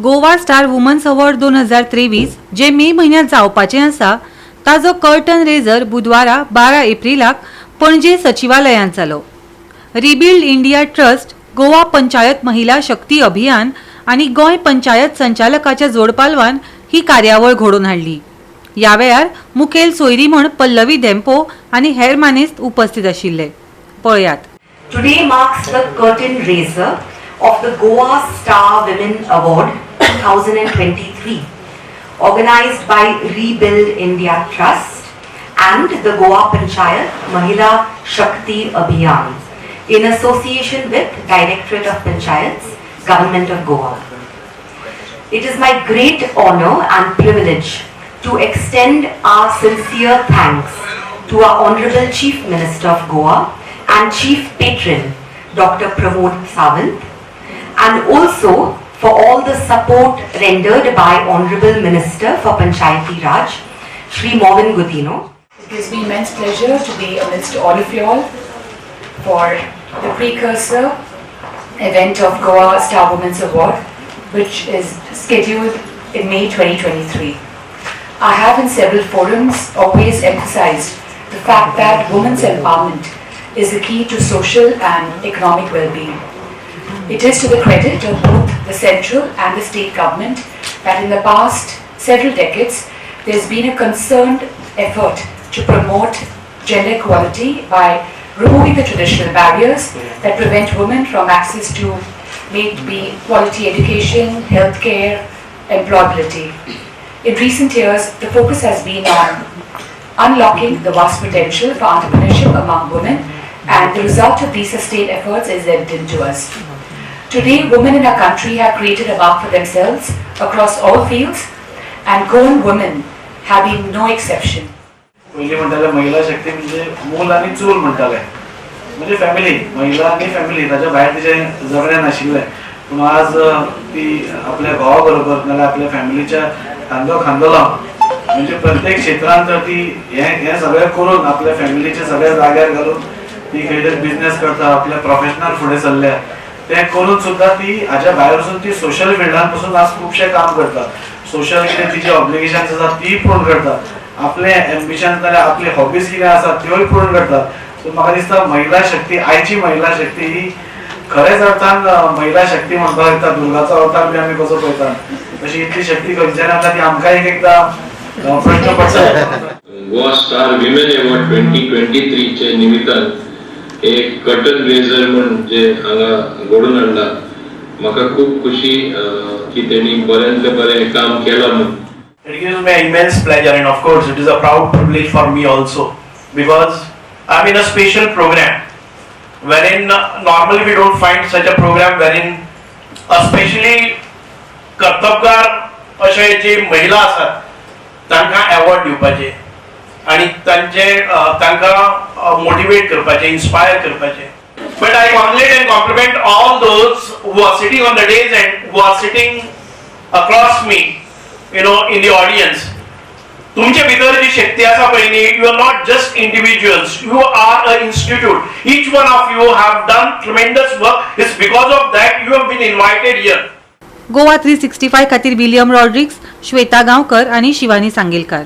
Goa star women's award 2023 जे मे म्हयन्यात जावपाचें आसा ताजो कर्टन रेजर बुधवारा 12 एप्रिलाक पणजे सचिवालयांत जालो। Rebuild India trust, Goa panchayat महिला शक्ती अभियान आनी गोंय पंचायत संचालकाच्या जोडपालवान ही कार्यावळ घडोवन हाडली। ह्या वेळार मुखेल सोयरी म्हण पल्लवी धेंपो आनी हेर मानेस्त उपस्थित आशिल्ले। पळयात। Today marks the curtain raiser of the Goa Star Women Award 2023, organized by Rebuild India Trust and the Goa Panchayat Mahila Shakti Abhiyan in association with Directorate of Panchayats, Government of Goa. It is my great honor and privilege to extend our sincere thanks to our Honorable Chief Minister of Goa and Chief Patron, Dr. Pramod Sawant, and also for all the support rendered by Honorable Minister for Panchayati Raj, Shri Morgan Gudino. It gives me immense pleasure to be amidst all of you all for the precursor event of Goa Star Women's Award, which is scheduled in May 2023. I have in several forums always emphasized the fact that women's empowerment is the key to social and economic well-being. It is to the credit of both the central and the state government that in the past several decades there has been a concerned effort to promote gender equality by removing the traditional barriers that prevent women from access to maybe quality education, healthcare, employability. In recent years, the focus has been on unlocking the vast potential for entrepreneurship among women, and the result of these sustained efforts is evident to us. Today, women in our country have created a mark for themselves across all fields, and Goan women have been no exception. पहिली म्हणटाले महिला शक्ती म्हणजे मूल आणि चूल म्हणटाले, म्हणजे फॅमिली, महिला आणि फॅमिली ताच्या भायर तिचे जगणे नाशिल्ले। पण आज ती आपल्या भावा बरोबर नाल्यार आपल्या फॅमिलीच्या खांदो खांदो लावन म्हणजे प्रत्येक क्षेत्रांत ती हे सगळें करून आपल्या फॅमिलीच्या सगळ्या जाग्यार घालून ती खंय बिझनेस करता, आपल्या प्रोफेशनल फुडें चल्ल्या ते करून सुद्धा ती हाच्या भायर वचून ती सोशल फिल्डान पासून आज खूबशे काम करता। सोशल कितें तिचे ऑब्लिगेशन्स आसा ती पूर्ण करता, आपले एम्बिशन्स नाल्यार आपली हॉबीज कितें आसा त्योय पूर्ण करता। सो म्हाका दिसता महिला शक्ती, आयची महिला शक्ती ही खरेंच अर्थान महिला शक्ती म्हणपाक येता। दुर्गाचो अवतार बी आमी कसो पळयता तशी इतली शक्ती खंयच्यान आसा ती आमकां एकदां प्रश्न पडटा। गोवा स्टार विमेन अवॉर्ड 2023 चे निमित्तान एक कर्टन रेजर म्हणून जे हांगा घडोवन हाडला, म्हाका खूब खुशी की तेणी बऱ्यांतले बरें काम केलां म्हणून। It gives me immense pleasure, and of course it is a proud privilege for me also, because I'm in a special program wherein normally we don't find such a program wherein especially कर्तबगार अशे जे महिला आसात तांकां award दिवपाचे आणि तांकां motivate करपाचे, inspire करपाचे। But I congratulate and compliment all those who are sitting on the dais and who are sitting across me, in the audience. तुमचे भितर जी शक्ती आसा पळय न्ही, you are not just individuals, you are an institute. Each one of you have done tremendous work. It's because of that you have been invited here. Goa 365 खातीर William Rodrigues, Shweta Gaonkar आनी शिवानी सांगेलकार।